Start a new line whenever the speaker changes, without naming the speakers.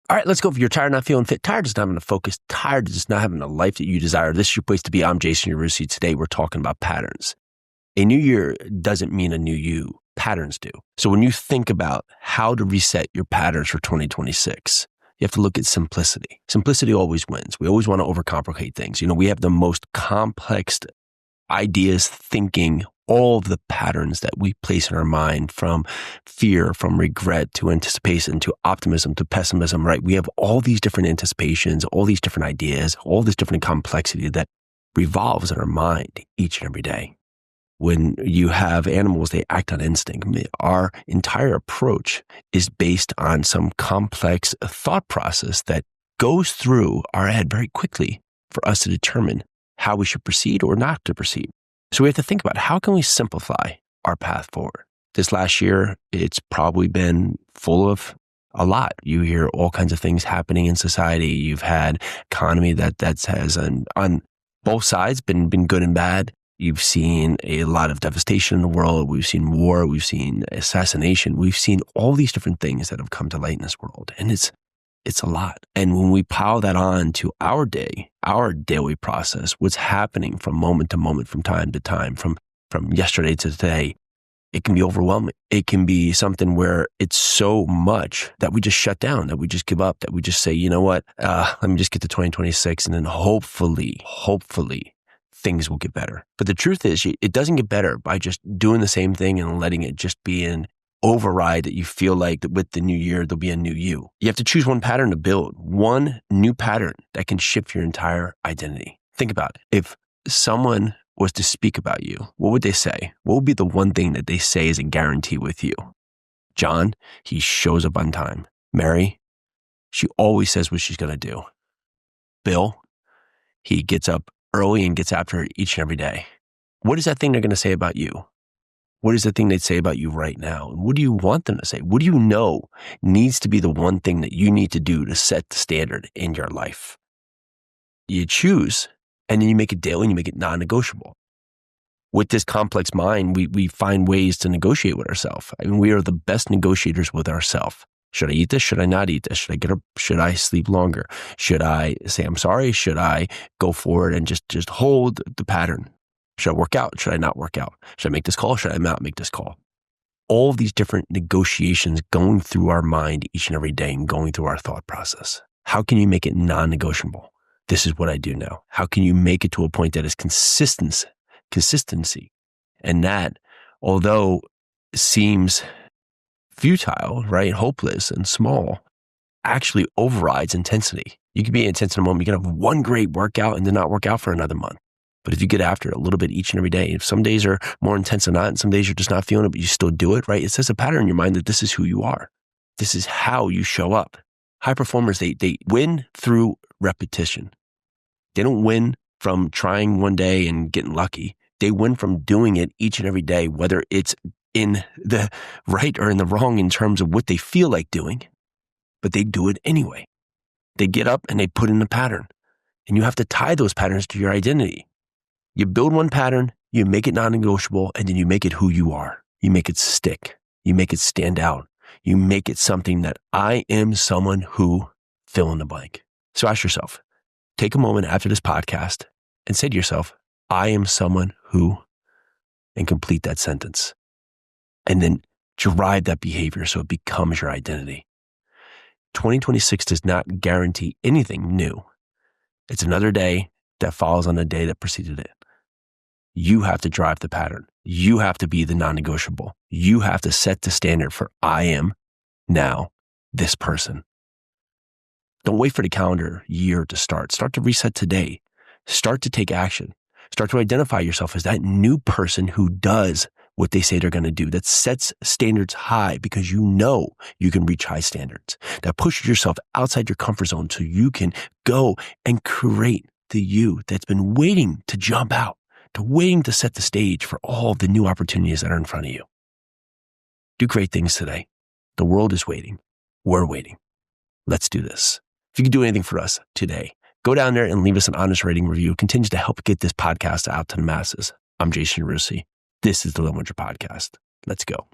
All right, let's go. If you're tired, not feeling fit, tired of just not having a focus, tired of just not having a life that you desire, this is your place to be. I'm Jason Yarusi. Today, we're talking about patterns. A new year doesn't mean a new you. Patterns do. So when you think about how to reset your patterns for 2026, you have to look at simplicity. Simplicity always wins. We always want to overcomplicate things. We have the most complex ideas, thinking, all of the patterns that we place in our mind, from fear, from regret, to anticipation, to optimism, to pessimism, right? We have all these different anticipations, all these different ideas, all this different complexity that revolves in our mind each and every day. When you have animals, they act on instinct. Our entire approach is based on some complex thought process that goes through our head very quickly for us to determine how we should proceed or not to proceed. So we have to think about, how can we simplify our path forward? This last year, it's probably been full of a lot. You hear all kinds of things happening in society. You've had economy that has on both sides been good and bad. You've seen a lot of devastation in the world. We've seen war. We've seen assassination. We've seen all these different things that have come to light in this world. And it's a lot. And when we pile that on to our day, our daily process, what's happening from moment to moment, from time to time, from yesterday to today, it can be overwhelming. It can be something where it's so much that we just shut down, that we just give up, that we just say, you know what, let me just get to 2026, and then hopefully, things will get better. But the truth is, it doesn't get better by just doing the same thing and letting it just be an override that you feel like that with the new year, there'll be a new you. You have to choose one pattern to build, one new pattern that can shift your entire identity. Think about it. If someone was to speak about you, what would they say? What would be the one thing that they say is a guarantee with you? John, he shows up on time. Mary, she always says what she's going to do. Bill, he gets up early and gets after it each and every day. What is that thing they're going to say about you? What is the thing they'd say about you right now? And what do you want them to say? What do you know needs to be the one thing that you need to do to set the standard in your life? You choose, and then you make it daily and you make it non-negotiable. With this complex mind, we find ways to negotiate with ourselves. I mean, we are the best negotiators with ourselves. Should I eat this? Should I not eat this? Should I get up? Should I sleep longer? Should I say I'm sorry? Should I go forward and just hold the pattern? Should I work out? Should I not work out? Should I make this call? Should I not make this call? All of these different negotiations going through our mind each and every day and going through our thought process. How can you make it non-negotiable? This is what I do now. How can you make it to a point that is consistency? And that, although seems futile, right, hopeless and small, actually overrides intensity. You can be intense in a moment. You can have one great workout and then not work out for another month. But if you get after it a little bit each and every day, if some days are more intense than not, and some days you're just not feeling it, but you still do it, right? It says a pattern in your mind that this is who you are. This is how you show up. High performers, they win through repetition. They don't win from trying one day and getting lucky. They win from doing it each and every day, whether it's in the right or in the wrong in terms of what they feel like doing, but they do it anyway. They get up and they put in a pattern, and you have to tie those patterns to your identity. You build one pattern, you make it non-negotiable, and then you make it who you are. You make it stick. You make it stand out. You make it something that I am someone who fill in the blank. So ask yourself, take a moment after this podcast and say to yourself, I am someone who, and complete that sentence. And then drive that behavior so it becomes your identity. 2026 does not guarantee anything new. It's another day that follows on the day that preceded it. You have to drive the pattern. You have to be the non-negotiable. You have to set the standard for I am now this person. Don't wait for the calendar year to start. Start to reset today. Start to take action. Start to identify yourself as that new person who does what they say they're going to do, that sets standards high because you know you can reach high standards, that pushes yourself outside your comfort zone so you can go and create the you that's been waiting to jump out, to waiting to set the stage for all the new opportunities that are in front of you. Do great things today. The world is waiting. We're waiting. Let's do this. If you can do anything for us today, go down there and leave us an honest rating review. It continues to help get this podcast out to the masses. I'm Jason Yarusi. This is the Limit Your Podcast. Let's go.